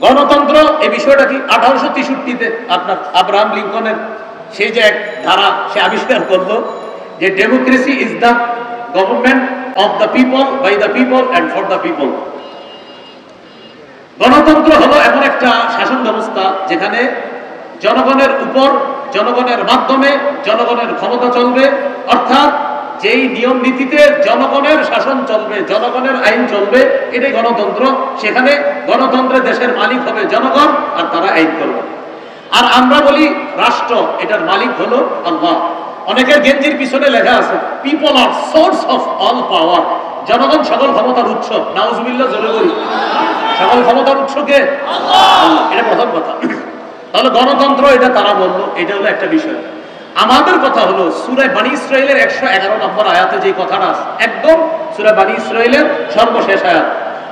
গণতন্ত্র এই বিষয়টা কি 1863-তে আপনার আব্রাহাম লিঙ্কনের সেই যে এক ধারা সে আবিষ্কার করলো যে democracy is the government of the people, by the people and for the people. গণতন্ত্র হলো এমন একটা শাসন ব্যবস্থা যেখানে জনগণের উপর, জনগণের মাধ্যমে জনগণের ক্ষমতা চলবে, অর্থাৎ যেই নিয়ম নীতিতে জনগণের শাসন চলবে, জনগণের আইন চলবে, এটাই গণতন্ত্র। সেখানে গণতন্ত্রে দেশের মালিক হবে জনগণ আর তারা আইন করবে। আর আমরা বলি রাষ্ট্র, এটার মালিক হলো আল্লাহ। অনেকের গেঞ্জির পিছনে লেখা আছে people are source of all power, জনগণ সকল ক্ষমতার উৎস। নাউজুবিল্লাহ জোরে বলি, সকল ক্ষমতার উৎস কে? আল্লাহ। এটা প্রথম কথা। তাহলে গণতন্ত্র এটা তারা বললো, এটা হলো একটা বিষয়। আমাদের কথা হলো সূরা বনী ইসরাঈলের 111 নম্বর আয়াতে যে কথাটা আছে, একদম সূরা বনী ইসরাঈলের সর্বশেষ আয়াত,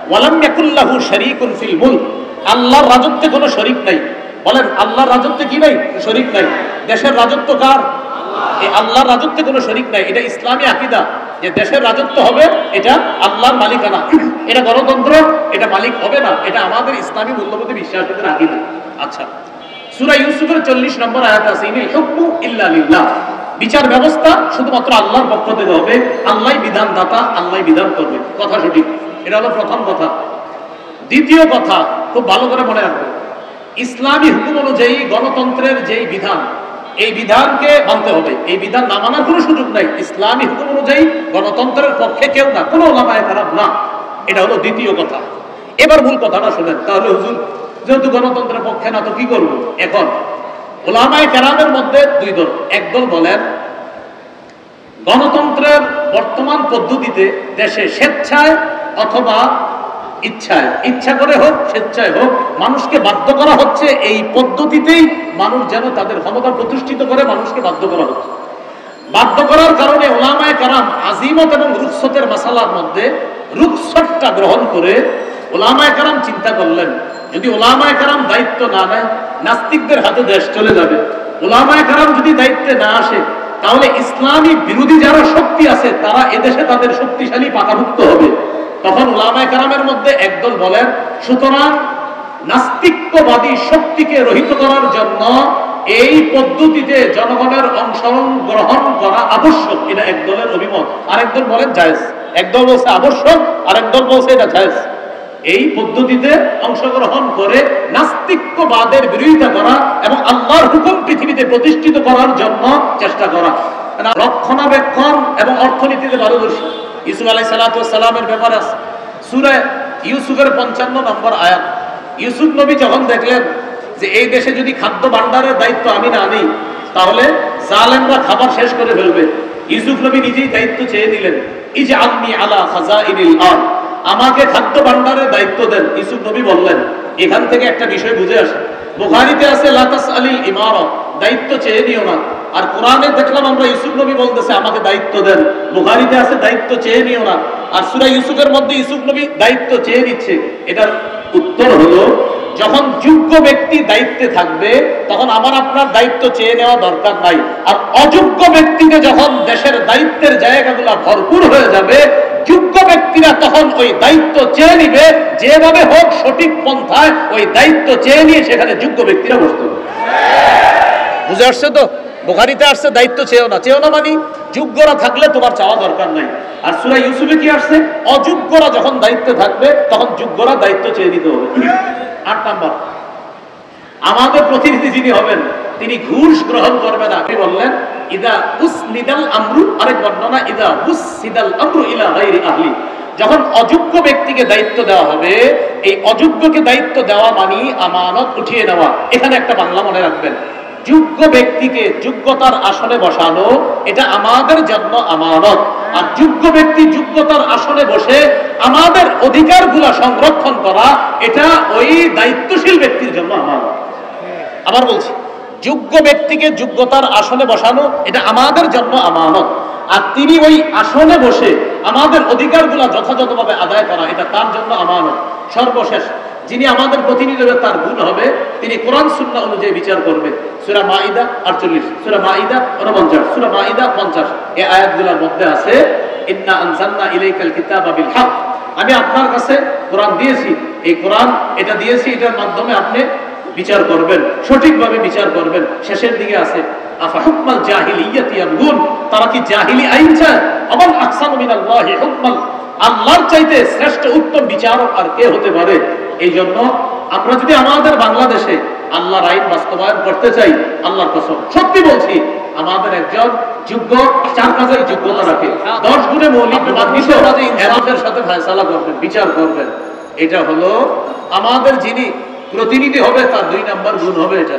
ওয়ালাম ইয়াকুল্লাহু শারীকুন ফিল মুলক, আল্লাহর রাজত্বে কোনো শরীক নাই। বলেন আল্লাহর রাজত্বে কি নাই? শরীক নাই। দেশের রাজত্ব কার? এই আল্লাহর রাজত্বে কোনো শরীক নাই। এটা ইসলামী আকীদা যে দেশের রাজত্ব হবে এটা আল্লাহর মালিকানা। এটা গণতন্ত্র, এটা মালিক হবে না। এটা আমাদের ইসলামী মূল্যবোধে বিশ্বাসীদের আকীদা। আচ্ছা, সূরা ইউসুফের 40 নম্বর আয়াত আছে, ইনিল হুকমু ইল্লা লিল্লাহ, বিচার ব্যবস্থা শুধুমাত্র আল্লাহর পক্ষ থেকে হবে, আল্লাহই বিধানদাতা, আল্লাহই বিধান করবে। কথা সঠিক। এটা হলো প্রথম কথা। দ্বিতীয় কথা খুব ভালো করে মনে রাখবেন, ইসলামী হুকুম অনুযায়ী গণতন্ত্রের যেই বিধান, এই বিধানকে মানতে হবে। এই বিধান না মানার কোনো সুযোগ নাই। ইসলামী হুকুম অনুযায়ী গণতন্ত্রের পক্ষে কেউ না, কোনো ওলামায়ে কেরাম না। এটা হলো দ্বিতীয় কথা। এবার মূল কথাটা শুনেন। তাহলে হুজুর যেহেতু গণতন্ত্রের পক্ষে না তো কি করব? এখন ওলামায়ে কেরামের মধ্যে দুই দল। একদল বলেন গণতন্ত্রের বর্তমান পদ্ধতিতে দেশে স্বেচ্ছায় অথবা ইচ্ছায়, ইচ্ছা করে হোক স্বেচ্ছায় হোক, মানুষকে বাধ্য করা হচ্ছে এই পদ্ধতিতেই মানুষ যেন তাদের ক্ষমতা প্রতিষ্ঠিত করে, মানুষকে বাধ্য করা হচ্ছে। বাধ্য করার কারণে ওলামায়ে কেরাম আজিমত এবং রুখসতের মাসালার মধ্যে রুখসতটা গ্রহণ করে ওলামায়ে কেরাম চিন্তা করলেন যদি ওলামায়ে কেরাম দায়িত্ব না নেয় নাস্তিকদের হাতে দেশ চলে যাবে। ওলামায়ে কেরাম যদি দায়িত্বে না আসে তাহলে ইসলামী বিরোধী যারা শক্তি আছে তারা এদেশে তাদের শক্তিশালী পাকাভুক্ত হবে। তখন ওলামায়ে কেরামের মধ্যে একদল বলেন সুতরাং নাস্তিকবাদী শক্তিকে রহিত করার জন্য এই পদ্ধতিতে জনগণের অংশগ্রহণ গ্রহণ করা আবশ্যক। এটা একদলের অভিমত। আরেকদল বলেন জায়েজ। একদল বলছে আবশ্যক, আরেকদল বলছে এটা জায়েজ। এই পদ্ধতিতে অংশগ্রহণ করে নাস্তিকবাদের বিরোধিতা করা এবং আল্লাহর হুকুম পৃথিবীতে প্রতিষ্ঠিত করার জন্য চেষ্টা করা। রক্ষণাবেক্ষণ এবং অর্থনীতিতে পারদর্শী। ইউসুফ আলাইহিস সালামের ব্যাপার আছে সূরা ইউসুফের 55 নম্বর আয়াত। ইউসুফ নবী যখন দেখলেন যে এই দেশে যদি খাদ্য ভান্ডারের দায়িত্ব আমি না নিই তাহলে জালেমরা খাবার শেষ করে ফেলবে, ইউসুফ নবী নিজেই দায়িত্ব চেয়ে নিলেন, ইজআলনি আলা খাযাইনিল আরদ, আমাকে খাদ্য ভান্ডারের দায়িত্ব দেন। ইউসুফ নবী বললেন, এখান থেকে একটা বিষয় বুঝে আসে, বুখারীতে আছে লা তাসআলিল ইমারত, দায়িত্ব চেয়ে নিও না। আর কোরআনে দেখলাম আমরা ইউসুফ নবী বলতেছে আমাকে দায়িত্ব দেন। বুখারীতে আছে দায়িত্ব চেয়ে নিও না, আর সূরা ইউসুফের মধ্যে ইউসুফ নবী দায়িত্ব চেয়ে নিচ্ছে। এটার উত্তর হলো যখন যোগ্য ব্যক্তি দায়িত্বে থাকবে তখন আমার আপনার দায়িত্ব চেয়ে নেওয়া দরকার নাই। আর অযোগ্য ব্যক্তিকে যখন দেশের দায়িত্বের জায়গাগুলো ভরপুর হয়ে যাবে যোগ্য ব্যক্তিরা তখন ওই দায়িত্ব চেয়ে নিবে, যেভাবে হোক সঠিক পন্থায় ওই দায়িত্ব চেয়ে নিয়ে সেখানে যোগ্য ব্যক্তিরা বসতে হবে। বুঝে আসছে তো? বুখারীতে আসছে দায়িত্ব চেয়েও না, চেয়েও না মানে যোগ্যরা থাকলে তোমার চাওয়া দরকার নাই। আর সূরা ইউসুফে কি আসছে? অযোগ্যরা যখন দায়িত্বে থাকবে তখন যোগ্যরা দায়িত্ব চেয়ে নিতে হবে। 8 নাম্বার, আমাদের প্রতিনিধি যিনি হবেন তিনি ঘুষ গ্রহণ করবে না। আপনি বললেন ইদা উসনিদাল আমরু, আরেক বর্ণনা ইদা উসিদাল আমরু ইলা গায়রি আহলি, যখন অযোগ্য ব্যক্তিকে দায়িত্ব দেওয়া হবে এই অযোগ্যকে দায়িত্ব দেওয়া মানে আমানত উঠিয়ে নেওয়া। এখানে একটা বাংলা মনে রাখবেন, যোগ্য ব্যক্তিকে যোগ্যতার আসনে বসানো এটা আমাদের জন্য আমানত, আর যোগ্য ব্যক্তি যোগ্যতার আসনে বসে আমাদের অধিকারগুলো সংরক্ষণ করা এটা ওই দায়িত্বশীল ব্যক্তির জন্য আমানত। আবার বলছি, যোগ্য ব্যক্তিকে যোগ্যতার আসনে বসানো এটা আমাদের জন্য আমানত, আর তিনি ওই আসনে বসে আমাদের অধিকারগুলো যথাযথভাবে আদায় করা এটা তার জন্য আমানত। সর্বশেষ যিনি আমাদের প্রতিনিধি হবে তার গুণ হবে তিনি কোরআন সুন্নাহ অনুযায়ী বিচার করবে। সূরা মাঈদা 48, সূরা মাঈদা 49, সূরা মাঈদা 50 এই আয়াতগুলোর মধ্যে আছে ইন্না আনজালনা ইলাইকাল কিতাবা বিল হক আমি আপনার কাছে কোরআন দিয়েছি, এই কোরআন এটা দিয়েছি, এটার মাধ্যমে আপনি বিচার করবেন, সঠিকভাবে বিচার করবেন। শেষের দিকে আছে আফা হুকমাল জাহিলিয়াতি ইয়াবগুন, তারা কি জাহিলি আইন চায়? আমান আকসানু মিনাল্লাহি হুকমান, আল্লাহর চাইতে শ্রেষ্ঠ উত্তম বিচারক আর কে হতে পারে? এই জন্য আমরা যদি আমাদের বাংলাদেশে আল্লাহর আইন বাস্তবায়ন করতে চাই, আল্লাহর কসম সত্যি বলছি, আমাদের একজন যোগ্য, 4 কাজেই যোগ্যতা রাখে, 10 গুণে মৌলিক আমাদের সাথে ফয়সালা করবেন, বিচার করবেন। এটা হলো আমাদের যিনি প্রতিনিধি হবে তার 2 নম্বর গুণ হবে এটা।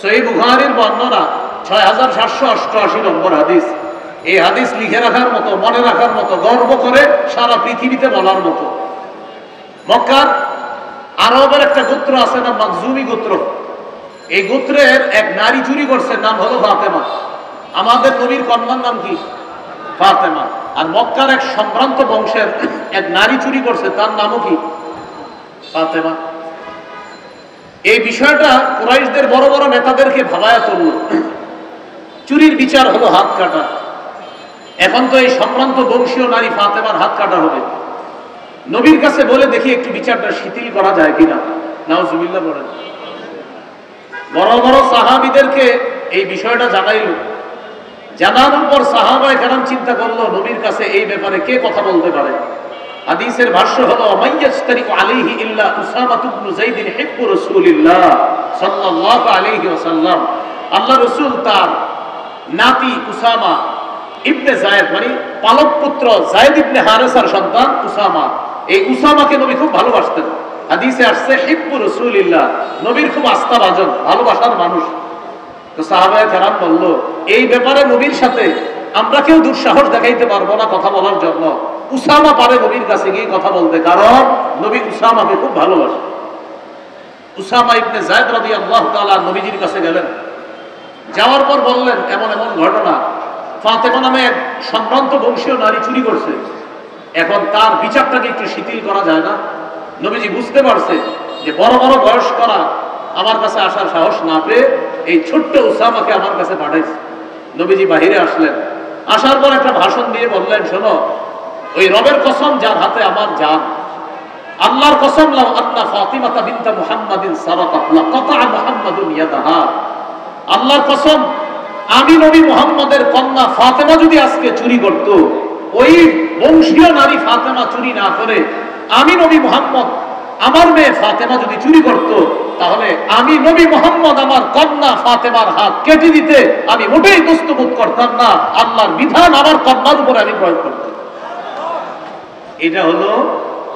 সহিহ বুখারীর বর্ণনা 6788 নম্বর হাদিস। এই হাদিস লিখে রাখার মতো, মনে রাখার মতো, গর্ব করে সারা পৃথিবীতে বলার মতো। মক্কার আরবের একটা গোত্র আছে না, মাখজুমি গোত্র। এই গোত্রের এক নারী চুরি করছে, নাম হলো ফাতেমা। আমাদের নবীর কন্যার নাম কি? ফাতেমা। আর মক্কার এক সম্ভ্রান্ত বংশের এক নারী চুরি করছে, তার নামও কি? ফাতেমা। এই বিষয়টা কুরাইশদের বড় বড় নেতাদেরকে ভাবায়া তুলল। চুরির বিচার হলো হাত কাটা। এখন তো এই সম্ভ্রান্ত বংশীয় নারী ফাতেমার হাত কাটা হবে। নবীর কাছে বলে দেখি একটু বিচারটা শিথিল করা যায় কিনা। নাউজুবিল্লাহ বলেন। বড় বড় সাহাবীদেরকে এই বিষয়টা জানাইল। জানানোর পর সাহাবায়ে কেরাম চিন্তা করলো নবীর কাছে এই ব্যাপারে কে কথা বলতে পারে। হাদিসের ভাষ্য হলো মাইয়াস্তারিকু আলাইহি ইল্লা উসামা ইবনে যায়েদ হিব্বু রাসূলিল্লাহ সাল্লাল্লাহু আলাইহি ওয়াসাল্লাম। আল্লাহ রাসূল তার নাতি উসামা ইবনে যায়েদ, মানে পালক পুত্র যায়েদ ইবনে হারেসার সন্তান উসামা, এই উসামাকে নবী খুব ভালোবাসতেন। হাদিসে আসছে হিব্বু রাসূলিল্লাহ, নবীর খুব আস্থাভাজন, ভালোবাসার মানুষ। তো সাহাবায়ে কেরাম বলল এই ব্যাপারে নবীর সাথে আমরা কেউ দুঃসাহস দেখাইতে পারবো না কথা বলার জন্য। উসামা পারে নবীর কাছে গিয়ে কথা বলতে, কারণ নবী উসামাকে খুব ভালোবাসে। উসামা ইবনে যায়েদ রাদিয়াল্লাহু তাআলা নবীজির কাছে গেলেন। যাওয়ার পর বললেন এমন এমন ঘটনা, ফাতেমা নামে এক সম্ভ্রান্ত বংশীয় নারী চুরি করছে, এখন তার বিচারটাকে একটু শিথিল করা যায় না? নবীজি বুঝতে পারছে যে বড় বড় বয়স করা আমার কাছে আসার সাহস না পেয়ে এই ছোট্ট উসামাকে আমার কাছে পাঠাইছে। নবীজি বাহিরে আসলেন। আসার পর একটা ভাষণ দিয়ে বললেন, শোনো, ওই রবের কসম যার হাতে আমার জান, আল্লাহর কসম, লাউ আন্না ফাতিমাতা বিনতা মুহাম্মাদিন সারাকাত লাকাতা মুহাম্মাদুন ইয়াদাহা। আল্লাহর কসম, আমি নবী মুহাম্মদের কন্যা ফাতেমা যদি আজকে চুরি করত, ওই বংশীয় নারী ফাতেমা চুরি না করে আমি নবী মুহাম্মদ, আমার মেয়ে ফাতেমা যদি চুরি করত, তাহলে আমি নবী মুহাম্মদ আমার কন্যা ফাতেমার হাত কেটে দিতে আমি মোটেই দুস্তবোধ করতাম না। আল্লাহর বিধান আমার কন্যার উপরে আমি প্রয়োগ করতাম। এটা হলো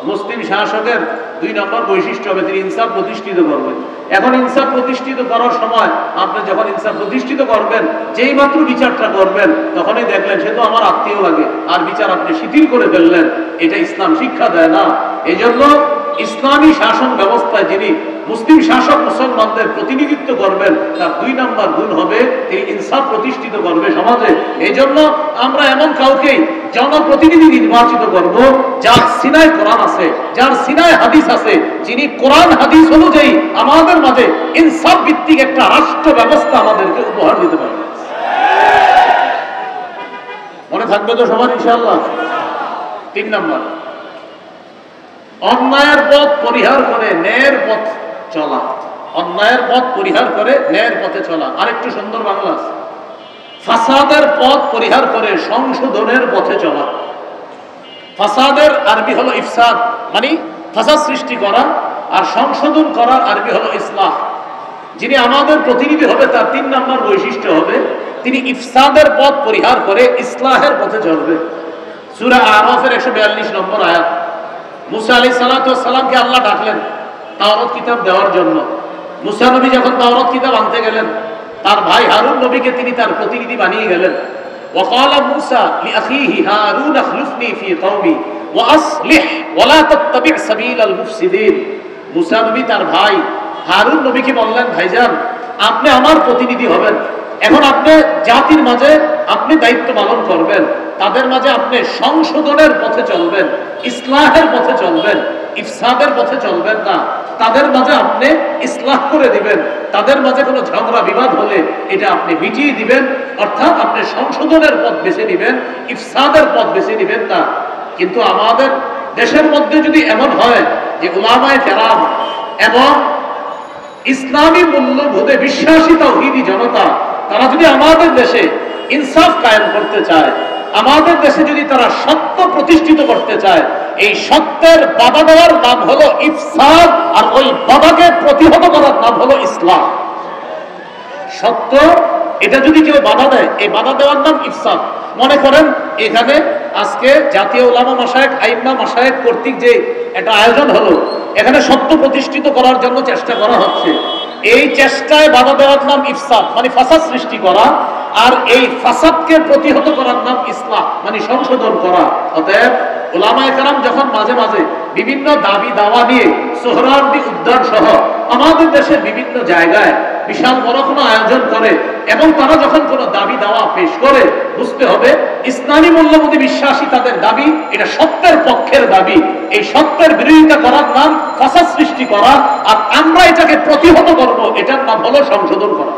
মুসলিম শাসকের 2 নম্বর বৈশিষ্ট্য হবে, তিনি ইনসাফ প্রতিষ্ঠিত করবেন। এখন ইনসাফ প্রতিষ্ঠিত করার সময় আপনি যখন ইনসাফ প্রতিষ্ঠিত করবেন, যেই মাত্র বিচারটা করবেন তখনই দেখলেন সে তো আমার আত্মীয় লাগে, আর বিচার আপনি শিথিল করে ফেললেন, এটা ইসলাম শিক্ষা দেয় না। এই জন্য ইসলামী শাসন ব্যবস্থায় যিনি মুসলিম শাসক মুসলমানদের প্রতিনিধিত্ব করবেন, তার 2 নম্বর গুণ হবে তিনি ইনসাফ প্রতিষ্ঠিত করবে সমাজে। এই জন্য আমরা এমন কাউকেই জনপ্রতিনিধি নির্বাচিত করব যার সিনায় কোরআন আছে, যার সিনায় হাদিস আছে, যিনি কোরআন হাদিস অনুযায়ী আমাদের মাঝে ইনসাফ ভিত্তিক একটা রাষ্ট্র ব্যবস্থা আমাদেরকে উপহার দিতে পারবে। মনে থাকবে তো সবার ইনশাআল্লাহ? 3 নম্বর, অন্যায়ের পথ পরিহার করে ন্যায়ের পথ চলা। অন্যায়ের পথ পরিহার করে ন্যায়ের পথে চলা। আরেকটু সুন্দর বাংলা আছে, ফাসাদের পথ পরিহার করে সংশোধনের পথে চলা। ফাসাদের আরবি হলো ইফসাদ, মানে ফাসাদ সৃষ্টি করা, আর সংশোধন করার আরবি হলো ইসলাহ। যিনি আমাদের প্রতিনিধি হবে তার 3 নম্বর বৈশিষ্ট্য হবে তিনি ইফসাদের পথ পরিহার করে ইসলাহের পথে চলবে। সূরা আরাফের 142 নম্বর আয়াত। মুসা আলাইহিস সালাতু ওয়াস সালামকে আল্লাহ ডাকলেন তাওরাত কিতাব দেওয়ার জন্য। মুসা নবী যখন তাওরাত কিতাব আনতে গেলেন, তার ভাই হারুন নবীকে তিনি তার প্রতিনিধি বানিয়ে গেলেন। وقال موسى لأخيه هارون اخلفني في قومي وأصلح ولا تتبع سبيل المفسدين। মুসা নবী তার ভাই হারুন নবীকে বললেন, ভাইজান আপনি আমার প্রতিনিধি হবেন, এখন আপনি জাতির মাঝে আপনি দায়িত্ব পালন করবেন, তাদের মাঝে আপনি সংশোধনের পথে চলবেন, ইসলাহের পথে চলবেন, ইফসাদের পথে চলবেন না। তাদের মাঝে আপনি ইসলাহ করে দিবেন, তাদের মাঝে কোনো ঝগড়া বিবাদ হলে এটা আপনি মিটিয়ে দিবেন, অর্থাৎ আপনি সংশোধনের পথ বেছে নেবেন, ইফসাদের পথ বেছে নেবেন না। কিন্তু আমাদের দেশের মধ্যে যদি এমন হয় যে উলামায়ে কেরাম এবং ইসলামী মূল্যবোধে বিশ্বাসী তাওহীদি জনতা তারা যদি আমাদের দেশে ইনসাফ কায়েম করতে চায়, আমাদের দেশে যদি তারা সত্য প্রতিষ্ঠিত করতে চায়, এই সত্যের বাধা দেওয়ার নাম হলো ইফসাদ, আর ওই বাধাকে প্রতিহত করার নাম হলো ইসলাম। সত্য এটা যদি কেউ বাধা দেয়, এই বাধা দেওয়ার নাম ইফসাদ। মনে করেন এখানে আজকে জাতীয় উলামা মাশায়েখ আইম্মা মাশায়েখ কর্তৃক যে একটা আয়োজন হলো, এখানে সত্য প্রতিষ্ঠিত করার জন্য চেষ্টা করা হচ্ছে। এই চেষ্টায় বাধা দেওয়ার নাম ইফসাদ, মানে ফাসাদ সৃষ্টি করা, আর এই ফাসাদকে প্রতিহত করার নাম ইসলাহ, মানে সংশোধন করা। অতএব উলামায়ে কেরাম যখন মাঝে মাঝে বিভিন্ন দাবি দাওয়া নিয়ে সোহরাওয়ার্দী উদ্যান সহ আমাদের দেশের বিভিন্ন জায়গায় বিশাল বড় কোনো আয়োজন করে এবং তারা যখন কোনো দাবি দাওয়া পেশ করে, বুঝতে হবে ইসলামী মূল্যবোধে বিশ্বাসী তাদের দাবি এটা সত্যের পক্ষের দাবি। এই সত্যের বিরোধিতা করার নাম ফাসাদ সৃষ্টি করা, আর আমরা এটাকে প্রতিহত করব, এটার নাম হলো সংশোধন করা।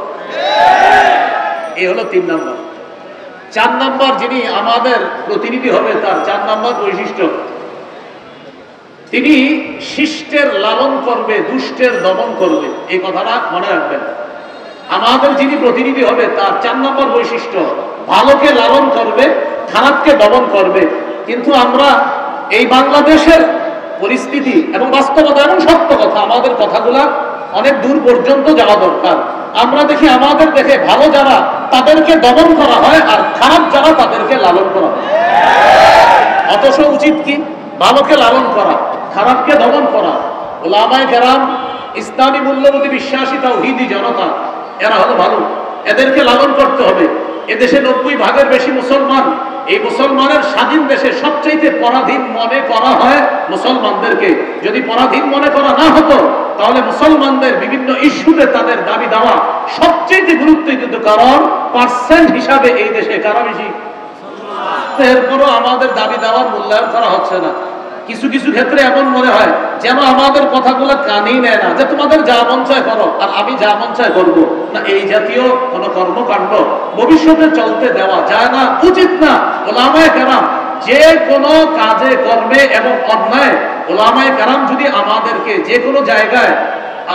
এই হলো 3 নম্বর। 4 নম্বর যিনি আমাদের প্রতিনিধি হবে, তার 4 নম্বর বৈশিষ্ট্য, তিনি শিষ্টের লালন করবে, দুষ্টের দমন করবে। এই কথাটা মনে রাখবেন। আমাদের যিনি প্রতিনিধি হবে তার 4 নম্বর বৈশিষ্ট্য, ভালোকে লালন করবে, খারাপকে দমন করবে। কিন্তু আমরা এই বাংলাদেশের পরিস্থিতি এবং বাস্তবতা এবং সত্য কথা, আমাদের কথাগুলা অনেক দূর পর্যন্ত যাওয়া দরকার। আমরা দেখি আমাদের দেখে ভালো যারা তাদেরকে দমন করা হয়, আর খারাপ যারা তাদেরকে লালন করা হয়। অথচ উচিত কি? ভালোকে লালন করা, খারাপকে দমন করা। উলামায়ে কেরাম ইসলামী মূল্যবোধে বিশ্বাসী তাওহীদি জনতা, এরা হলো ভালো, এদেরকে লালন করতে হবে। এদেশে 90 ভাগের বেশি মুসলমান। এই মুসলমানের স্বাধীন দেশে সবচেয়ে পরাধীন মনে করা হয় মুসলমানদেরকে। যদি পরাধীন মনে করা না হতো, তাহলে মুসলমানদের বিভিন্ন ইস্যুতে তাদের দাবি দেওয়া সবচেয়ে গুরুত্বপূর্ণ। কারণ পার্সেন্ট হিসাবে এই দেশে কারা বেশি? এরপরও আমাদের দাবি দেওয়ার মূল্যায়ন করা হচ্ছে না। কিছু কিছু ক্ষেত্রে এমন মনে হয় যেন আমাদের কথাগুলো কানেই নেয় না, যে তোমাদের যা মন চায় করো আর আমি যা মন চায় করবো না। এই জাতীয় কোন কর্মকাণ্ড ভবিষ্যতে চলতে দেওয়া যায় না, উচিত না। উলামায়ে কেরাম যে কোনো কাজে কর্মে এবং অন্যায়, উলামায়ে কেরাম যদি আমাদেরকে যে কোনো জায়গায়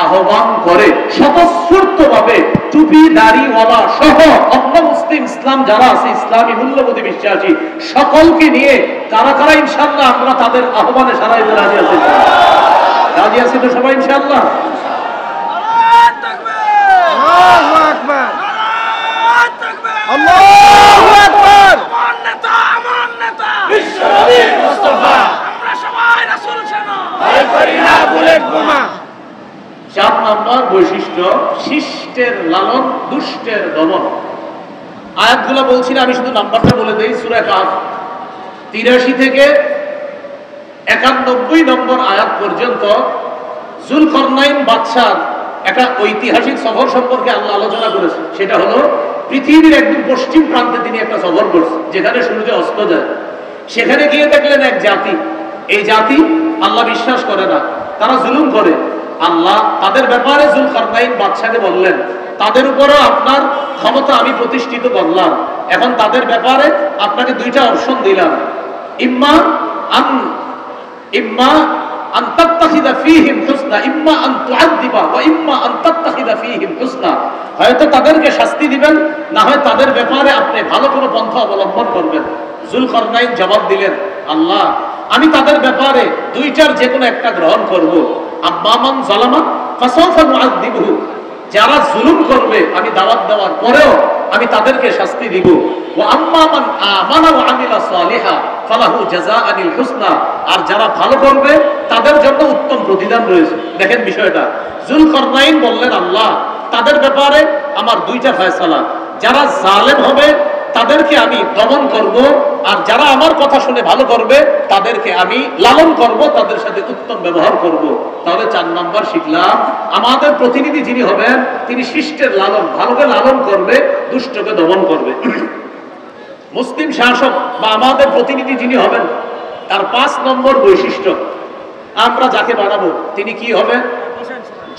আহ্বান করে স্বতঃস্ফূর্তভাবে, টুপি দাড়িওয়ালা সহ অন্য মুসলিম ইসলাম যারা আছে, ইসলামী মূল্যবোধে বিশ্বাসী সকলকে নিয়ে কারা কারা ইনশাআল্লাহ আমরা তাদের আহ্বানে সাড়া দিতে রাজি আছি? রাজি আছি তো সবাই ইনশাআল্লাহ? আল্লাহু আকবার, আল্লাহু আকবার। আমার নেতা, আমার নেতা বিশ্বনবী মুস্তাফা, আমরা সবাই রাসূল শোনো, ভয় করি না বুলেট বোমা। 4 নম্বর বৈশিষ্ট্য, শিষ্টের লালন, দুষ্টের দমন। আয়াতগুলো বলছি না, আমি শুধু নাম্বারটা বলে দেই। সূরা কাফ 83 থেকে 91 নম্বর আয়াত পর্যন্ত যুলকারনাইন বাদশার একটা ঐতিহাসিক সফর সম্পর্কে আল্লাহ আলোচনা করেছে। সেটা হলো পৃথিবীর একদম পশ্চিম প্রান্তে তিনি একটা সফর করছেন, যেখানে সূর্য অস্ত যায়। সেখানে গিয়ে দেখলেন এক জাতি, এই জাতি আল্লাহ বিশ্বাস করে না, তারা জুলুম করে। আল্লাহ তাদের ব্যাপারে যুলকারনাইন বাদশাকে বললেন, তাদের উপরও আপনার ক্ষমতা আমি প্রতিষ্ঠিত করলাম। এখন তাদের ব্যাপারে আপনাকে 2টা অপশন দিলাম, ইম্মা আন তাত্তাখিযা ফীহিম হুসনা, ইম্মা আন তুআযযিবা ওয়া ইম্মা আন তাত্তাখিযা ফীহিম হুসনা। হয়তো তাদেরকে শাস্তি দিবেন, না হয় তাদের ব্যাপারে আপনি ভালো কোনো পন্থা অবলম্বন করবেন। যুলকারনাইন জবাব দিলেন, আল্লাহ আমি তাদের ব্যাপারে 2টার যে কোনো একটা গ্রহণ করব। আম্মা মান যালামা ফাসাউফা নুআযযিবহু, যারা জুলুম করবে আমি দাওয়াত দেওয়ার পরেও আমি তাদেরকে শাস্তি দিব। ওয়া আম্মা মান আমানা ওয়া আমিলা সালিহা ফালাহু জাযাআনিল হুসনা, আর যারা ভালো করবে তাদের জন্য উত্তম প্রতিদান রয়েছে। দেখেন বিষয়টা, যুলকারনাইন বললেন, আল্লাহ তাদের ব্যাপারে আমার 2টা ফয়সালা, যারা জালেম হবে তাদেরকে আমি দমন করব, আর যারা আমার কথা শুনে ভালো করবে তাদেরকে আমি লালন করব, তাদের সাথে উত্তম ব্যবহার করব। তাহলে 4 নম্বর শিখলাম, আমাদের প্রতিনিধি যিনি হবেন তিনি শিষ্টের লালন, ভালোকে লালন করবে, দুষ্টকে দমন করবে। মুসলিম শাসক বা আমাদের প্রতিনিধি যিনি হবেন তার 5 নম্বর বৈশিষ্ট্য, আমরা যাকে বানাবো তিনি কি হবে?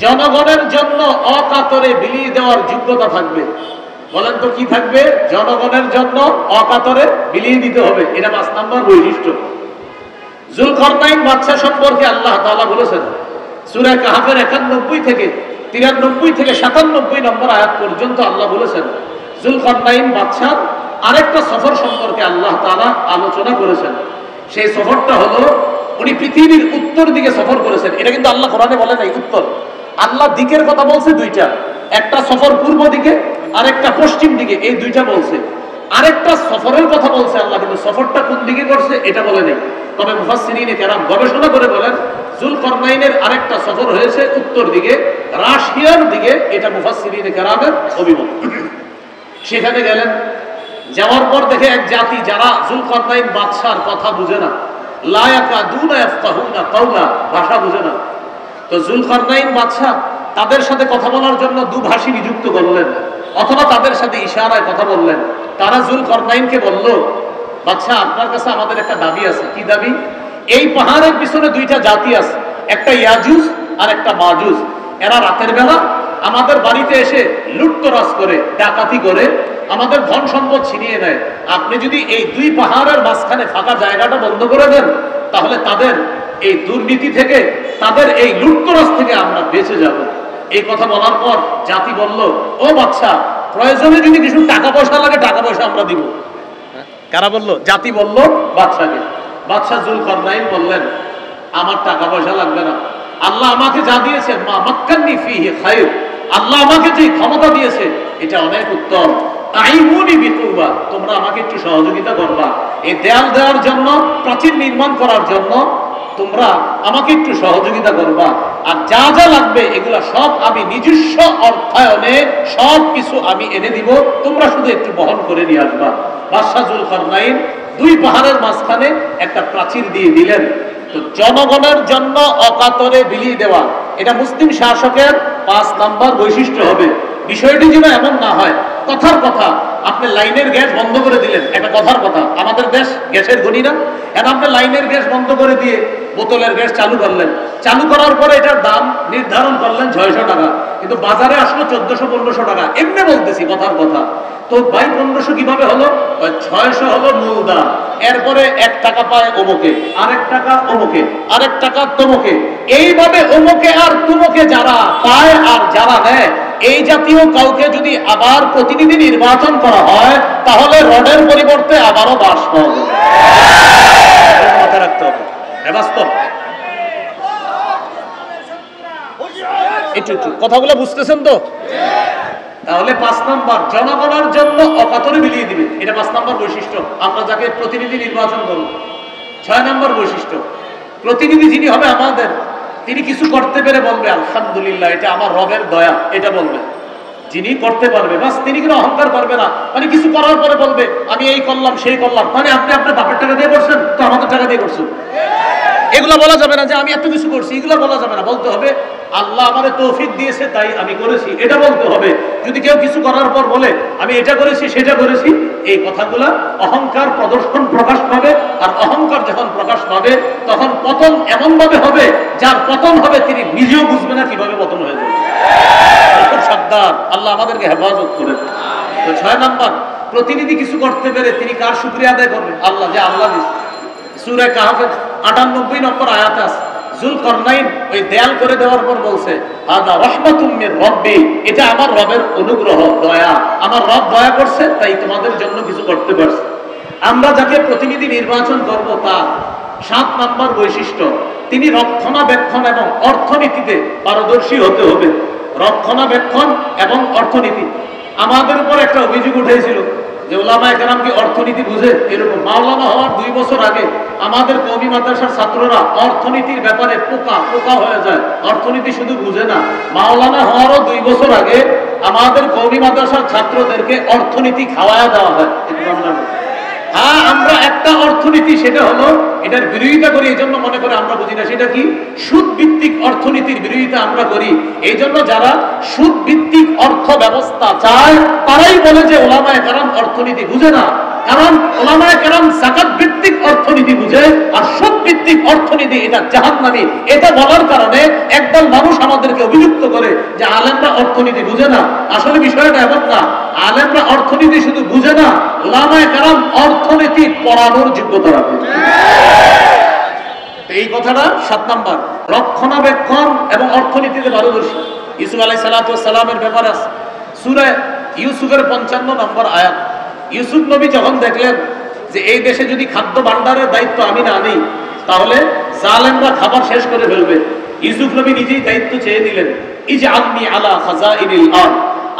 জনগণের জন্য অকাতরে বিলিয়ে দেওয়ার যোগ্যতা থাকবে। বলেন তো কি থাকবে? জনগণের জন্য অকাতরে বিলিয়ে দিতে হবে, এটা 5 নম্বর বৈশিষ্ট্য। যুলকারনাইন বাদশা সম্পর্কে আল্লাহ তাআলা বলেছেন সূরা কাহফের 91 থেকে 93 থেকে 97 নম্বর আয়াত পর্যন্ত আল্লাহ বলেছেন যুলকারনাইন বাদশা আরেকটা সফর সম্পর্কে আল্লাহ তাআলা আলোচনা করেছেন। সেই সফরটা হলো উনি পৃথিবীর উত্তর দিকে সফর করেছেন। এটা কিন্তু আল্লাহ কোরআনে বলে নাই উত্তর, আল্লাহ দিকের কথা বলছে দুইটা, একটা সফর পূর্ব দিকে আর একটা পশ্চিম দিকে, এই দুইটা বলছে। আরেকটা সফরের কথা বলছে আল্লাহ, কিন্তু সফরটা কোন দিকে করছে এটা বলে নাই। তবে মুফাসসিরিনে কেরাম গবেষণা করে বলেন যুলকারনাইনের আরেকটা সফর হয়েছে উত্তর দিকে, রাশিয়ার দিকে, এটা মুফাসসিরিনে কেরামের অভিমত। সেখানে গেলেন, যাওয়ার পর দেখে এক জাতি যারা যুলকারনাইন বাদশার কথা বুঝে না, লা ইয়াকাদুনা ইয়াফকাহুনা কাওলা, ভাষা বুঝে না। তো যুলকারনাইন বাদশা তাদের সাথে কথা বলার জন্য দুভাষী নিযুক্ত করলেন, অথবা তাদের সাথে ইশারায় কথা বললেন। তারা যুলকারনাইনকে বলল, বাদশা আপনার কাছে আমাদের একটা দাবি আছে। কি দাবি? এই পাহাড়ের পিছনে দুইটা জাতি আছে, একটা ইয়াজুজ আর একটা মাজুজ। এরা রাতের বেলা আমাদের বাড়িতে এসে লুটতরাজ করে, ডাকাতি করে আমাদের ধন সম্পদ ছিনিয়ে নেয়। আপনি যদি এই দুই পাহাড়ের মাঝখানে ফাঁকা জায়গাটা বন্ধ করে দেন, তাহলে তাদের এই দুর্নীতি থেকে, তাদের এই লুটতরাজ থেকে আমরা বেঁচে যাব। এই কথা বলার পর জাতি বলল, ও বাদশা, প্রয়োজনে যদি কিছু টাকা পয়সা লাগে টাকা পয়সা আমরা দিব। কারা বলল? জাতি বলল বাদশাকে। বাদশা যুলকারনাইন বললেন, আমার টাকা পয়সা লাগবে না, আল্লাহ আমাকে যা দিয়েছেন, মা মাক্কান্নি ফিহি খায়র, আল্লাহ আমাকে যে ক্ষমতা দিয়েছে এটা অনেক উত্তম। আইমুনি বিকুবা, তোমরা আমাকে একটু সহযোগিতা করবা, এই দেয়াল দেওয়ার জন্য, প্রাচীর নির্মাণ করার জন্য তোমরা আমাকে একটু সহযোগিতা করবা। আর যা যা লাগবে এগুলা সব আমি নিজস্ব অর্থায়নে সব কিছু আমি এনে দিব, তোমরা শুধু একটু বহন করে নিয়ে আসবা। বাদশা যুলকারনাইন দুই পাহাড়ের মাঝখানে একটা প্রাচীর দিয়ে দিলেন। তো জনগণের জন্য অকাতরে বিলিয়ে দেওয়া, এটা মুসলিম শাসকের 5 নম্বর বৈশিষ্ট্য হবে। বিষয়টি যেন এমন না হয় কথার কথা আপনি লাইনের গ্যাস বন্ধ করে দিলেন, একটা কথার কথা, আমাদের দেশ গ্যাসের গণি না, এখন আপনি লাইনের গ্যাস বন্ধ করে দিয়ে বোতলের গ্যাস চালু করলেন, চালু করার পরে এটার দাম নির্ধারণ করলেন 600 টাকা, কিন্তু বাজারে আসলো 1400-1500 টাকা। এমনি বলতেছি কথার কথা। তো ভাই 1500 কিভাবে হলো? 600 হলো মূল দাম, এরপরে 1 টাকা পায় অমুকে, আরেক টাকা অমুকে, আরেক টাকা তমুকে, এইভাবে অমুকে আর তুমুকে যারা পায় আর যারা নেয়, এই জাতীয় কাউকে যদি আবার প্রতিনিধি নির্বাচন করা হয়, তাহলে রডের পরিবর্তে আবারও বাস পাওয়া যাবে। মাথায় রাখতে হবে, বাস্তব। একটু কথাগুলো বুঝতেছেন তো? তাহলে 5 নম্বর, জনগণের জন্য অকাতরে বিলিয়ে দিবে, এটা 5 নম্বর বৈশিষ্ট্য, আমরা যাকে প্রতিনিধি নির্বাচন করব। 6 নম্বর বৈশিষ্ট্য, প্রতিনিধি যিনি হবে আমাদের, তিনি কিছু করতে পেরে বলবে আলহামদুলিল্লাহ, এটা আমার রবের দয়া, এটা বলবে। যিনি করতে পারবে, বাস, তিনি কিন্তু অহংকার করবে না। মানে কিছু করার পরে বলবে আমি এই করলাম সেই করলাম, মানে আপনি আপনার বাপের টাকা দিয়ে করছেন তো আমাদের টাকা দিয়ে করছেন, এগুলো বলা যাবে না যে আমি এত কিছু করছি, এগুলো বলা যাবে না। বলতে হবে আল্লাহ আমারে তৌফিক দিয়েছে তাই আমি করেছি, এটা বলতে হবে। যদি কেউ কিছু করার পর বলে আমি এটা করেছি সেটা করেছি, এই কথাগুলা অহংকার প্রদর্শন প্রকাশ পাবে। আর অহংকার যখন প্রকাশ পাবে তখন পতন এমন ভাবে হবে, যার পতন হবে তিনি নিজেও বুঝবে না কিভাবে পতন হয়ে যাবে। খুব সাবধান, আল্লাহ আমাদেরকে হেফাজত করেন। তো 6 নম্বর, প্রতিনিধি কিছু করতে পেরে তিনি কার শুকরিয়া আদায় করবে? আল্লাহ, যে আল্লাহ দিয়েছে। সূরা কাহফের 98 নম্বর আয়াতে আছে, যুলকারনাইন ওই দেয়াল করে দেওয়ার পর বলছে হাদা রাহমাতুম মির রাব্বি, এটা আমার রবের অনুগ্রহ, দয়া, আমার রব দয়া করছে তাই তোমাদের জন্য কিছু করতে পারছে। আমরা যাকে প্রতিনিধি নির্বাচন করব তার 7 নম্বর বৈশিষ্ট্য, তিনি রক্ষণাবেক্ষণ এবং অর্থনীতিতে পারদর্শী হতে হবে। রক্ষণাবেক্ষণ এবং অর্থনীতি, আমাদের উপর একটা অভিযোগ উঠেছিল যে উলামায়ে কেরাম কি অর্থনীতি বুঝে? এরকম মাওলানা হওয়ার 2 বছর আগে আমাদের কওমি মাদ্রাসার ছাত্ররা অর্থনীতির ব্যাপারে পোকা হয়ে যায়, অর্থনীতি শুধু বুঝে না। মাওলানা হওয়ারও 2 বছর আগে আমাদের কওমি মাদ্রাসার ছাত্রদেরকে অর্থনীতি খাওয়ায়া দেওয়া হয়। হ্যাঁ, আমরা একটা অর্থনীতি, সেটা হলো এটার বিরোধিতা করি, এই জন্য মনে করে আমরা বুঝি না। সেটা কি? সুদ ভিত্তিক অর্থনীতির বিরোধিতা আমরা করি। এই জন্য যারা সুদ ভিত্তিক অর্থ ব্যবস্থা চায় তারাই বলে যে উলামায়ে কেরাম অর্থনীতি বুঝে না। কারণ উলামায়ে কেরাম যাকাত ভিত্তিক অর্থনীতি বুঝে, আর সুদ ভিত্তিক অর্থনীতি এটা জাহান্নামী। এটা বলার কারণে একদল মানুষ আমাদেরকে অভিযুক্ত করে যে আলেমরা অর্থনীতি বুঝে না। আসলে বিষয়টা এমন না, আলেমরা অর্থনীতি শুধু বুঝে না, উলামায়ে কেরাম অর্থনীতি পড়ানোর যোগ্যতা রাখে। এই কথাটা 7 নাম্বার। রক্ষণাবেক্ষণ এবং অর্থনীতিতে পারদর্শী ইউসুফ আলাইহিস সালামের ব্যাপার আছে সূরা ইউসুফের 55 নম্বর আয়াত। ইউসুফ নবী যখন দেখলেন যে এই দেশে যদি খাদ্য ভান্ডারের দায়িত্ব আমি না নিই তাহলে জালেমরা খাবার শেষ করে ফেলবে, ইউসুফ নবী নিজেই দায়িত্ব চেয়ে নিলেন, ইজআলনি আলা খাজাইনিল আরদ,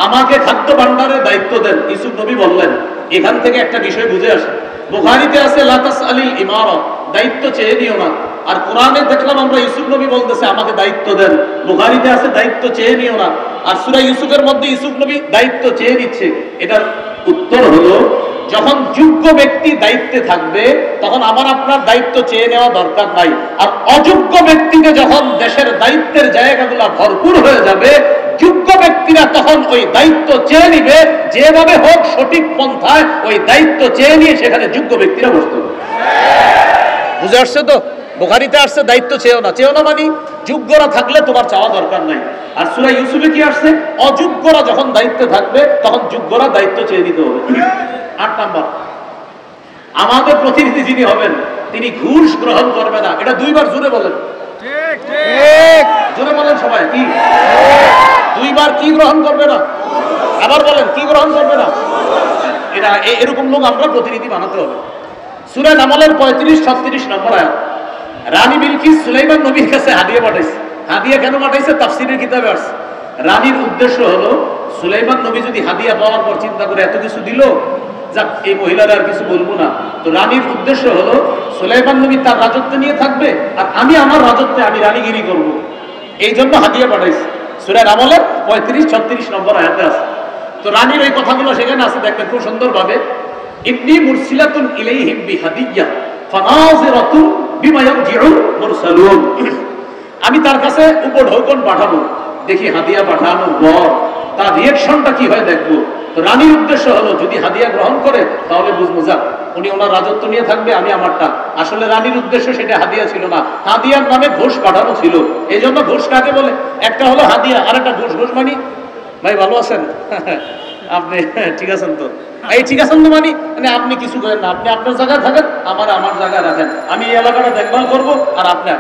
আমাকে খাদ্য ভান্ডারের দায়িত্ব দেন। ইউসুফ নবী বললেন, এখান থেকে একটা বিষয় বুঝে আসে, বুখারীতে আছে লা তাসআলিল ইমারা, দায়িত্ব চেয়ে নিও না। আর কোরআনে দেখলাম আমরা ইউসুফ নবী বলতেছে আমাকে দায়িত্ব দেন, বুখারীতে আছে দায়িত্ব চেয়ে নিও না। আর সূরা ইউসুফের মধ্যে ইউসুফ নবী দায়িত্ব চেয়ে নিচ্ছে। এটার উত্তর হলো, যখন যোগ্য ব্যক্তি দায়িত্বে থাকবে তখন আমার আপনার দায়িত্ব চেয়ে নেওয়া দরকার নাই। আর অযোগ্য ব্যক্তিকে যখন দেশের দায়িত্বের জায়গাগুলো ভরপুর হয়ে যাবে, যোগ্য ব্যক্তিরা তখন ওই দায়িত্ব চেয়ে নিবে, যেভাবে হোক সঠিক পন্থায় ওই দায়িত্ব চেয়ে নিয়ে সেখানে যোগ্য ব্যক্তিরা বসতে হবে। বুঝে আসছে তো? বুখারীতে আসছে দায়িত্ব চেয়েও না, চেয়েও না মানে যোগ্যরা থাকলে তোমার চাওয়া দরকার নাই। আর সূরা ইউসুফে কি আসছে, অযোগ্যরা যখন দায়িত্বে থাকবে তখন যোগ্যরা দায়িত্ব চেয়ে নিতে হবে। 8 নাম্বার, আমাদের প্রতিনিধি যিনি হবেন তিনি ঘুষ গ্রহণ করবে না। এটা 2 বার জোরে বলেন, ঠিক ঠিক জোরে বলেন সবাই, কি 2 বার কি গ্রহণ করবে না? আবার বলেন, কি গ্রহণ করবে না? এটা এরকম লোক আমরা প্রতিনিধি বানাতে হবে। সূরা নামলের 35-36 নম্বর আয়াত। রানী বিলকিস সুলাইমান নবীর কাছে হাদিয়া পাঠাইছে। হাদিয়া কেন পাঠাইছে? তাফসীরের কিতাবে আছে। রানীর উদ্দেশ্য হলো, সুলাইমান নবী যদি হাদিয়া পাওয়ার পর চিন্তা করে এত কিছু দিল, যাক এই মহিলারা আর কিছু বলবো না, তো রানীর উদ্দেশ্য হলো সুলাইমান নবী তার রাজত্ব নিয়ে থাকবে আর আমি আমার রাজত্বে আমি রানীগিরি করব। এই জন্য হাদিয়া পাঠাইছে। সূরা নামলের 35-36 নম্বর আয়াতে আছে। তো রানীর ওই কথাগুলো সেখানে আছে, দেখবেন খুব সুন্দরভাবে। ইন্নী মুরসিলাতুন ইলাইহিম বিহাদিয়্যা ফানাযিরাতুন বিমা ইয়ারজিউল মুরসালুন, আমি তার কাছে উপঢৌকন পাঠাবো, দেখি হাদিয়া পাঠানোর পর তার রিঅ্যাকশনটা কি হয় দেখবো। তো রানীর উদ্দেশ্য হলো যদি হাদিয়া গ্রহণ করে তাহলে বুঝবো যাক উনি ওনার রাজত্ব নিয়ে থাকবে, আমি আমারটা। আসলে রানীর উদ্দেশ্য সেটা হাদিয়া ছিল না, হাদিয়ার নামে ঘোষ পাঠানো ছিল। এই জন্য ঘোষ কাকে বলে? একটা হলো হাদিয়া আর একটা ঘোষ। ঘোষ মানি, ভাই ভালো আছেন আপনি? ঠিক আছেন তো? এই ঠিক আছেন তো মানে আপনি কিছু করেন না, আপনি আপনার জায়গায় থাকেন, আমার জায়গায় রাখেন, আমি এই এলাকাটা দেখভাল করবো আর আপনার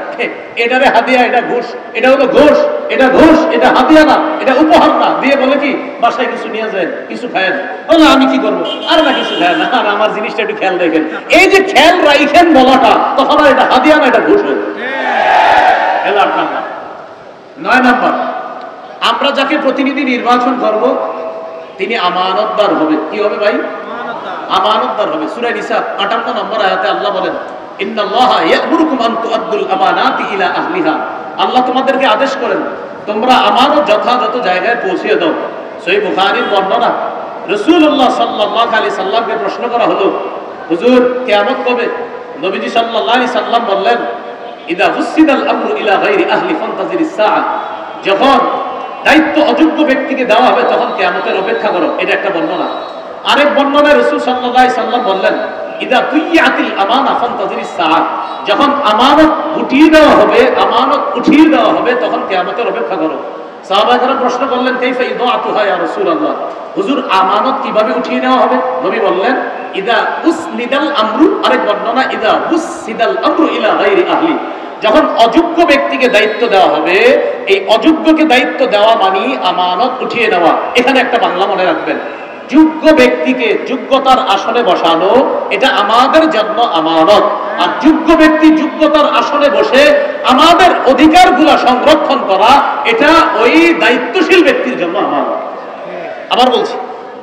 এটারে হাদিয়া, এটা ঘোষ। এটা হলো ঘোষ, এটা ঘোষ, এটা হাদিয়া না, এটা উপহার না। দিয়ে বলে কি বাসায় কিছু নিয়ে যায়, কিছু খায়েন, বলে আমি কি করবো, আর না কিছু খায় না, আর আমার জিনিসটা একটু খেয়াল রাখেন। এই যে খেয়াল রাখেন বলাটা, তখন আর এটা হাদিয়া না, এটা ঘোষ হয়ে যায়। 8 নাম্বার। 9 নাম্বার, আমরা যাকে প্রতিনিধি নির্বাচন করব তিনি আমানতদার হবে। কি হবে ভাই? আমানতদার হবে। সূরা নিসা 58 নম্বর আয়াতে আল্লাহ বলেন, ইন্নাল্লাহা ইয়া'মুরুকুম আন তু'আদ্দুল আমানাতি ইলা আহলিহা, আল্লাহ তোমাদেরকে আদেশ করেন তোমরা আমানত যথাযথ জায়গায় পৌঁছে দাও। সহিহ বুখারীর বর্ণনা, রাসূলুল্লাহ সাল্লাল্লাহু আলাইহি সাল্লামকে প্রশ্ন করা হলো, হুজুর কিয়ামত কবে? নবীজি সাল্লাল্লাহু আলাইহি সাল্লাম বললেন, ইদা হুসিদাল আমরু ইলা গায়রি আহলি ফান্তাজিরিস সাআ, যখন দায়িত্ব অযোগ্য ব্যক্তিকে দেওয়া হবে তখন কিয়ামতের অপেক্ষা করো। এটা একটা বর্ণনা। আরেক বর্ণনায় রাসূল সাল্লাল্লাহু আলাইহি সাল্লাম বললেন, ইদা তুইয়াতিল আমানা ফান্তাজিরিস সাআ, যখন আমানত উঠিয়ে দেওয়া হবে, আমানত উঠিয়ে দেওয়া হবে তখন কিয়ামতের অপেক্ষা করো। সাহাবায়ে কেরাম প্রশ্ন করলেন, কাইফা ইদাআতুহা ইয়া রাসূলুল্লাহ, হুজুর আমানত কিভাবে উঠিয়ে নেওয়া হবে? নবী বললেন, ইদা উসনিদাল আমরু, আরেক বর্ণনা ইদা উসিদাল আমরু ইলা গায়রি আহলি, যখন অযোগ্য ব্যক্তিকে দায়িত্ব দেওয়া হবে, এই অযোগ্যকে দায়িত্ব দেওয়া মানে আমানত উঠিয়ে নেওয়া। এখানে একটা বাংলা মনে রাখবেন, যোগ্য ব্যক্তিকে যোগ্যতার আসনে বসানো এটা আমাদের জন্য আমানত, আর যোগ্য ব্যক্তি যোগ্যতার আসনে বসে আমাদের অধিকারগুলো সংরক্ষণ করা এটা ওই দায়িত্বশীল ব্যক্তির জন্য আমানত। আবার বলছি,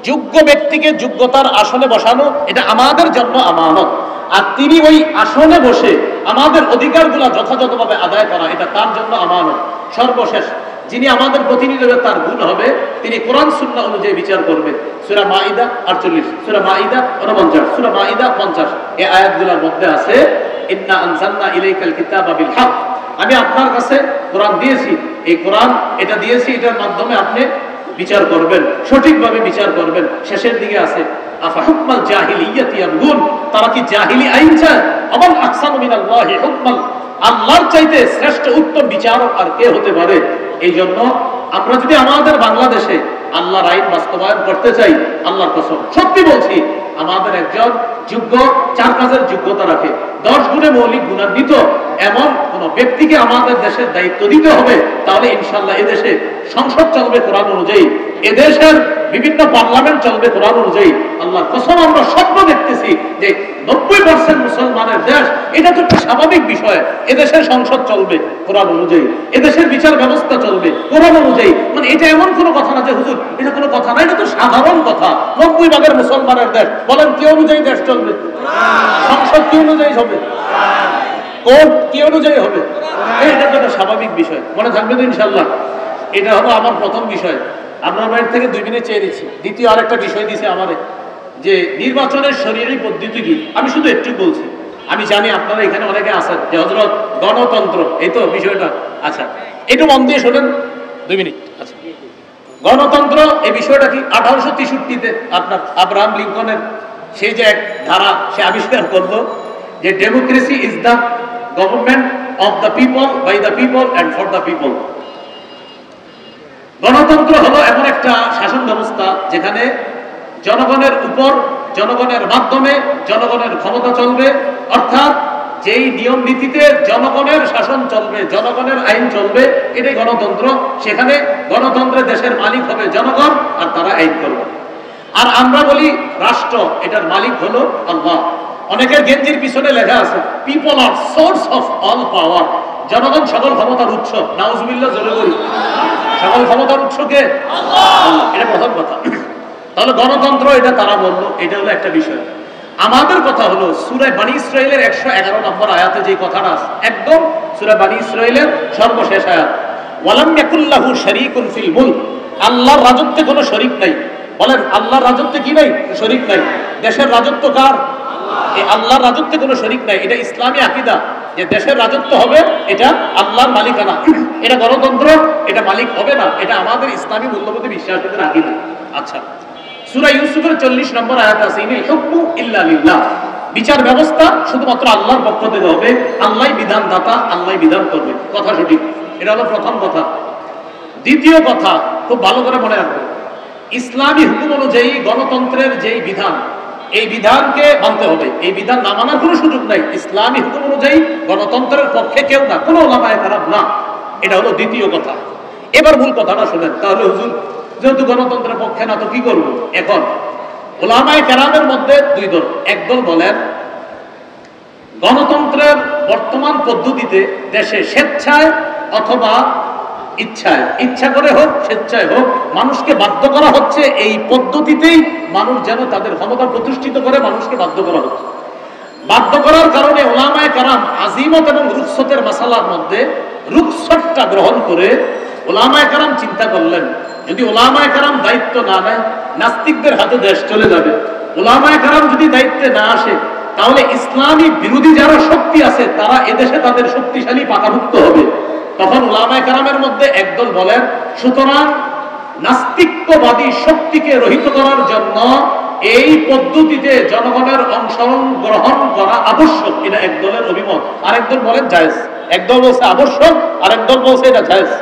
যোগ্য ব্যক্তিকে যোগ্যতার আসনে বসানো এটা আমাদের জন্য আমানত, আর তিনি ওই আসনে বসে আমাদের অধিকারগুলো যথাযথভাবে আদায় করা এটা তার জন্য আমানত। সর্বশেষ যিনি আমাদের প্রতিনিধি হবে তার গুণ হবে তিনি কোরআন সুন্নাহ অনুযায়ী বিচার করবেন। সূরা মাইদা 48, সূরা মাইদা 49, সূরা মাইদা 50 এই আয়াতগুলোর মধ্যে আছে, ইন্না আনজালনা ইলাইকাল কিতাবা বিল হক, আমি আপনার কাছে কোরআন দিয়েছি, এই কোরআন এটা দিয়েছি, এটার মাধ্যমে আপনি বিচার করবেন, সঠিকভাবে বিচার করবেন। শেষের দিকে আছে, আফা হুকমাল জাহিলিয়াতি ইয়াবগুন, তারা কি জাহিলি আইন চায়? আমান আহসানু মিনাল্লাহি হুকমান, আল্লাহর চাইতে শ্রেষ্ঠ উত্তম বিচারক আর কে হতে পারে? এই জন্য আমরা যদি আমাদের বাংলাদেশে আল্লাহর আইন বাস্তবায়ন করতে চাই, আল্লাহর কসম সত্যি বলছি, আমাদের একজন যোগ্য, 4 কাজের যোগ্যতা রাখে, 10 গুণে মৌলিক গুণান্বিত এমন কোন ব্যক্তিকে আমাদের দেশের দায়িত্ব দিতে হবে। তাহলে ইনশাআল্লাহ এদেশে সংসদ চলবে কোরআন অনুযায়ী, এদেশের বিভিন্ন পার্লামেন্ট চলবে কোরআন অনুযায়ী। আল্লাহর কসম, আমরা স্বপ্ন দেখতেছি যে 90% মুসলমানের দেশ, এটা তো একটা স্বাভাবিক বিষয়। এদেশের সংসদ চলবে কোরআন অনুযায়ী, এদেশের বিচার ব্যবস্থা চলবে কোরআন অনুযায়ী। মানে এটা এমন কোনো কথা না যে হুজুর এটা কোনো কথা না, এটা তো সাধারণ কথা। 90% মুসলমানের দেশ, বলেন কি অনুযায়ী দেশ চলবে? সংসদ কি অনুযায়ী হবে? কোর্ট কি অনুযায়ী হবে? এটা তো একটা স্বাভাবিক বিষয়, মনে থাকবে তো ইনশাআল্লাহ। এটা হলো আমার প্রথম বিষয়। আপনার বাড়ি থেকে 2 মিনিট চেয়ে দিচ্ছি। দ্বিতীয় আরেকটা বিষয় দিছে আমাদের, যে নির্বাচনের শরীয়ী পদ্ধতি কি। আমি শুধু একটু বলছি, আমি জানি আপনারা এখানে অনেকে আছেন যে হযরত গণতন্ত্র, এই তো বিষয়টা। আচ্ছা, একটু মন দিয়ে শোনেন 2 মিনিট। আচ্ছা, গণতন্ত্র এই বিষয়টা কি? 1863-তে আপনার আব্রাহাম লিঙ্কনের সেই যে এক ধারা সে আবিষ্কার করলো যে democracy is the government of the people, by the people and for the people. গণতন্ত্র হলো এমন একটা শাসন ব্যবস্থা যেখানে জনগণের উপর, জনগণের মাধ্যমে জনগণের ক্ষমতা চলবে, অর্থাৎ যেই নিয়ম নীতিতে জনগণের শাসন চলবে, জনগণের আইন চলবে, এটাই গণতন্ত্র। সেখানে গণতন্ত্রের দেশের মালিক হবে জনগণ, আর তারা আইন করবে। আর আমরা বলি রাষ্ট্র, এটার মালিক হলো আল্লাহ। অনেকের গেঞ্জির পিছনে লেখা আছে people are source of all power, জনগণ সকল ক্ষমতার উৎস। নাউজুবিল্লাহ, জোরে বলি। সকল ক্ষমতার উৎস কে? আল্লাহ। এটা প্রথম কথা। তাহলে গণতন্ত্র এটা তারা বললো, এটা হলো একটা বিষয়। আমাদের কথা হলো সূরা বনী ইসরাঈলের 111 নম্বর আয়াতে যে কথাটা আছে, একদম সূরা বনী ইসরাঈলের সর্বশেষ আয়াত, ওয়ালাম ইয়াকুল্লাহু শারীকুন ফিল মুলক, আল্লাহর রাজত্বে কোনো শরীক নাই। বলেন আল্লাহর রাজত্বে কি নাই? শরীক নাই। দেশের রাজত্ব কার? এই আল্লাহর রাজত্বে কোনো শরীক নাই। এটা ইসলামী আকীদা যে দেশের রাজত্ব হবে এটা আল্লাহর মালিকানা। এটা গণতন্ত্র, এটা মালিক হবে না। এটা আমাদের ইসলামী মূল্যবোধে বিশ্বাসের আকীদা। আচ্ছা, সূরা ইউসুফের 40 নম্বর আয়াত আছে, ইনিল হুকমু ইল্লা লিল্লাহ, বিচার ব্যবস্থা শুধুমাত্র আল্লাহর পক্ষ থেকে হবে, আল্লাহই বিধানদাতা, আল্লাহই বিধান করবে। কথা সঠিক। এটা হলো প্রথম কথা। দ্বিতীয় কথা খুব ভালো করে মনে রাখবেন, ইসলামী হুকুম অনুযায়ী গণতন্ত্রের যেই বিধান, এই বিধানকে মানতে হবে। এই বিধান না মানার কোনো সুযোগ নাই। ইসলামী হুকুম অনুযায়ী গণতন্ত্রের পক্ষে কেউ না, কোনো ওলামায়ে কেরাম না। এটা হলো দ্বিতীয় কথা। এবার মূল কথাটা শুনেন। তাহলে হুজুর যেহেতু গণতন্ত্রের পক্ষে না, তো কি করব? এখন ওলামায়ে কেরামের মধ্যে 2 দল। একদল বলেন গণতন্ত্রের বর্তমান পদ্ধতিতে দেশে স্বেচ্ছায় অথবা ইচ্ছায়, ইচ্ছা করে হোক স্বেচ্ছায় হোক, মানুষকে বাধ্য করা হচ্ছে। এই পদ্ধতিতেই মানুষ যেন তাদের ক্ষমতা প্রতিষ্ঠিত করে, মানুষকে বাধ্য করা হচ্ছে। বাধ্য করার কারণে ওলামায়ে কেরাম আজিমত এবং রুখসতের মাসালার মধ্যে রুখসতটা গ্রহণ করে ওলামায়ে কেরাম চিন্তা করলেন, যদি ওলামায়ে কেরাম দায়িত্ব না নেয়, নাস্তিকদের হাতে দেশ চলে যাবে। ওলামায়ে কেরাম যদি দায়িত্বে না আসে, তাহলে ইসলামী বিরোধী যারা শক্তি আছে তারা এদেশে তাদের শক্তিশালী পাকাভুক্ত হবে। তখন ওলামায়ে কেরামের মধ্যে একদল বলেন, সুতরাং নাস্তিকবাদী শক্তিকে রহিত করার জন্য এই পদ্ধতিতে জনগণের অংশগ্রহণ করা আবশ্যক। এটা একদলের অভিমত। আরেকদল বলেন জায়েজ। একদল বলছে আবশ্যক, আরেকদল বলছে এটা জায়েজ।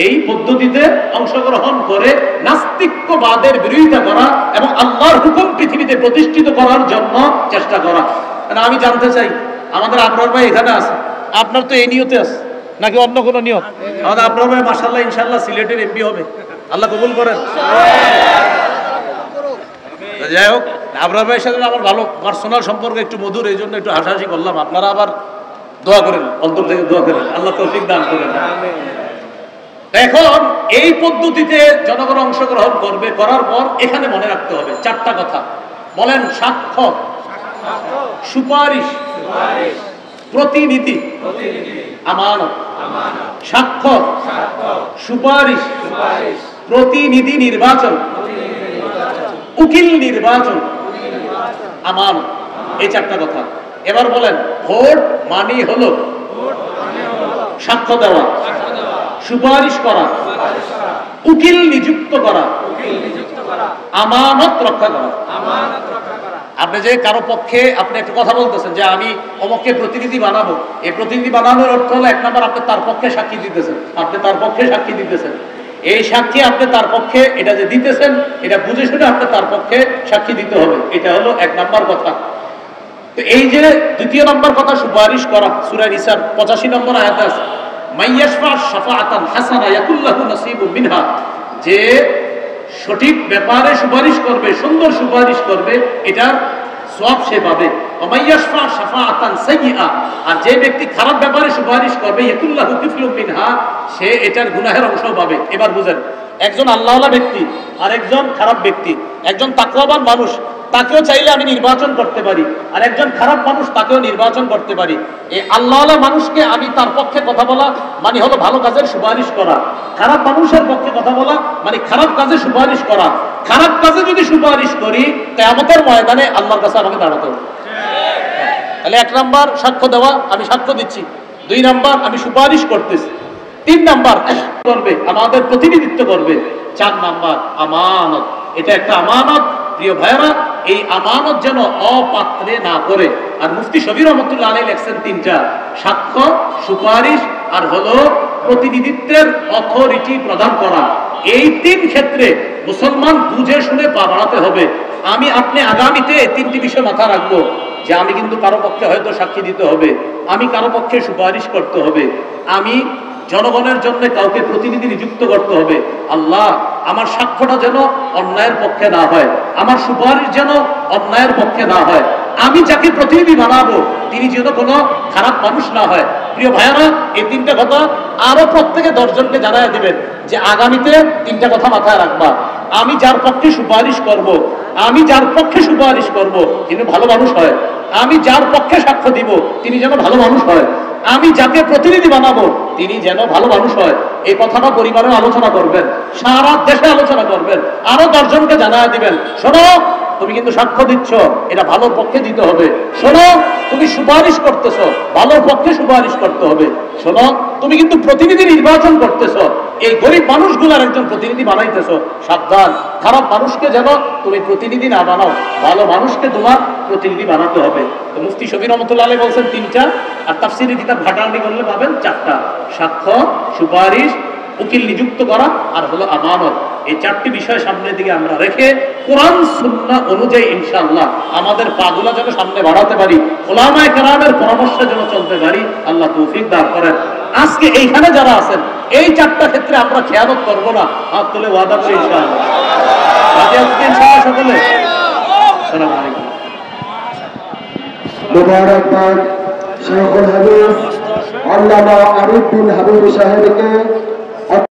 এই পদ্ধতিতে অংশগ্রহণ করে নাস্তিকবাদের বিরোধিতা করা এবং আল্লাহর হুকুম পৃথিবীতে প্রতিষ্ঠিত করার জন্য চেষ্টা করা। আমি জানতে চাই, আমাদের আবরার ভাই এখানে আছে, আপনার তো এই নিয়তে আছে নাকি অন্য কোনো নিয়ত? আমাদের আবরার ভাই মাশাআল্লাহ ইনশাআল্লাহ সিলেটের এমপি হবে, আল্লাহ কবুল করেন। যাই হোক, আবরার ভাইয়ের সাথে আমার ভালো পার্সোনাল সম্পর্ক, একটু মধুর, এই জন্য একটু হাসাহাসি করলাম। আপনারা আবার দোয়া করেন, অন্তর থেকে দোয়া করেন, আল্লাহ তৌফিক দান করেন। এখন এই পদ্ধতিতে জনগণ অংশগ্রহণ করবে, করার পর এখানে মনে রাখতে হবে 4টা কথা। বলেন সাক্ষ্য, সুপারিশ, প্রতিনিধি, আমানত। সাক্ষ্য, সুপারিশ, প্রতিনিধি নির্বাচন, উকিল নির্বাচন, আমানত। এই 4টা কথা। এবার বলেন ভোট মানে হলো সাক্ষ্য দেওয়া, সুপারিশ করা, উকিল নিযুক্ত করা, আমানত রক্ষা করা। আপনি যে কারো পক্ষে আপনি একটা কথা বলতেছেন যে আমি অমুককে প্রতিনিধি বানাবো, এই প্রতিনিধি বানানোর অর্থ হলো 1 নম্বর আপনি তার পক্ষে সাক্ষী দিতেছেন, আপনি তার পক্ষে সাক্ষী দিতেছেন। এই সাক্ষী আপনি তার পক্ষে এটা যে দিতেছেন এটা বুঝে শুনে আপনি তার পক্ষে সাক্ষী দিতে হবে। এটা হলো 1 নম্বর কথা। তো এই যে 2 নম্বর কথা সুপারিশ করা, সূরা নিসার 85 নম্বর আয়াতে আছে, মাইয়াশফা শাফাআতান হাসানা ইয়াকুল্লাহু নাসিবুম মিনহা, যে সঠিক ব্যাপারে সুপারিশ করবে, সুন্দর সুপারিশ করবে, এটার সওয়াব সে পাবে। ওমাইয়াশফা শাফাআতান সাইয়্যিআ, আর যে ব্যক্তি খারাপ ব্যাপারে সুপারিশ করবে ইয়াকুল্লাহু কিফলুম মিনহা, সে এটার গুনাহের অংশ পাবে। এবার বুঝেন, একজন আল্লাহওয়ালা ব্যক্তি আর একজন খারাপ ব্যক্তি, একজন তাকওয়াবান মানুষ, তাকেও চাইলে আমি নির্বাচন করতে পারি, আর একজন খারাপ মানুষ তাকেও নির্বাচন করতে পারি। এই আল্লাহওয়ালা মানুষকে আমি তার পক্ষে কথা বলা মানে হলো ভালো কাজের সুপারিশ করা, খারাপ মানুষের পক্ষে কথা বলা মানে খারাপ কাজে সুপারিশ করা। খারাপ কাজে যদি সুপারিশ করি কিয়ামতের ময়দানে আল্লাহর কাছে আমাকে দাঁড়াতে হবে। তাহলে 1 নাম্বার সাক্ষ্য দেওয়া, আমি সাক্ষ্য দিচ্ছি। 2 নাম্বার আমি সুপারিশ করতেছি। 3 নাম্বার করবে, আমাদের প্রতিনিধিত্ব করবে। 4 নাম্বার আমানত, এটা একটা আমানত। প্রিয় ভাইরা, এই আমানত যেন অপাত্রে না করে। আর মুফতি শফি রহমতুল্লাহ আলাইহি লেখছেন 3টা, সাক্ষ্য, সুপারিশ আর হলো প্রতিনিধিত্বের অথরিটি প্রদান করা। এই 3 ক্ষেত্রে মুসলমান বুঝে শুনে পা বাড়াতে হবে। আমি আপনি আগামীতে এই 3টি বিষয় মাথায় রাখবো, যে আমি কিন্তু কারো পক্ষে হয়তো সাক্ষী দিতে হবে, আমি কারো পক্ষে সুপারিশ করতে হবে, আমি জনগণের জন্য কাউকে প্রতিনিধি নিযুক্ত করতে হবে। আল্লাহ, আমার সাক্ষ্যটা যেন অন্যায়ের পক্ষে না হয়, আমার সুপারিশ যেন অন্যায়ের পক্ষে না হয়, আমি যাকে প্রতিনিধি বানাবো তিনি যেন কোনো খারাপ মানুষ না হয়। প্রিয় ভাইয়ারা, এই 3টা কথা আরো প্রত্যেকে 10 জনকে জানায় দিবেন, যে আগামীতে 3টা কথা মাথায় রাখবা। আমি যার পক্ষে সুপারিশ করব, আমি যার পক্ষে সুপারিশ করব তিনি ভালো মানুষ হয়, আমি যার পক্ষে সাক্ষ্য দিব তিনি যেন ভালো মানুষ হয়, আমি যাকে প্রতিনিধি বানাবো তিনি যেন ভালো মানুষ হয়। এই কথাটা পরিবারে আলোচনা করবেন, সারা দেশে আলোচনা করবেন, আরো 10 জনকে জানায় দিবেন, শোনো তুমি কিন্তু সাক্ষ্য দিচ্ছ, এটা ভালোর পক্ষে দিতে হবে। শোনো তুমি সুপারিশ করতেছো, ভালোর পক্ষে সুপারিশ করতে হবে। শোনো তুমি কিন্তু প্রতিনিধি নির্বাচন করতেছো, এই গরিব মানুষগুলার একজন প্রতিনিধি বানাইতেছো, সাবধান, খারাপ মানুষকে যেন তুমি প্রতিনিধি না বানাও, ভালো মানুষকে তোমার প্রতিনিধি বানাতে হবে। তো মুফতি শফি রহমতুল্লাহ আলাইহি বলছেন 3টা, আর তাফসীরের কিতাব ঘাটাঘাটি করলে পাবেন 4টা, সাক্ষ্য, সুপারিশ, উকিল নিযুক্ত করা আর হলো আমানত। এই 4টি বিষয় সামনের দিকে আমরা রেখে কোরআন সুন্নাহ অনুযায়ী ইনশাআল্লাহ আমাদের পাগুলা যেন সামনে বাড়াতে পারি, উলামায়ে কেরামের পরামর্শে যেন চলতে পারি, আল্লাহ তৌফিক দান করেন। আজকে এইখানে যারা আছেন এই 4টা ক্ষেত্রে আমরা খেয়ানত করব না, হাত তুলে ওয়াদা করি ইনশাআল্লাহ। রাজি আছেন ইনশাআল্লাহ সকলে? আসসালামু আলাইকুম। মুবারকবাদ শেখুল হাদিস আল্লামা আরিফ বিন হাবিব সাহেবকে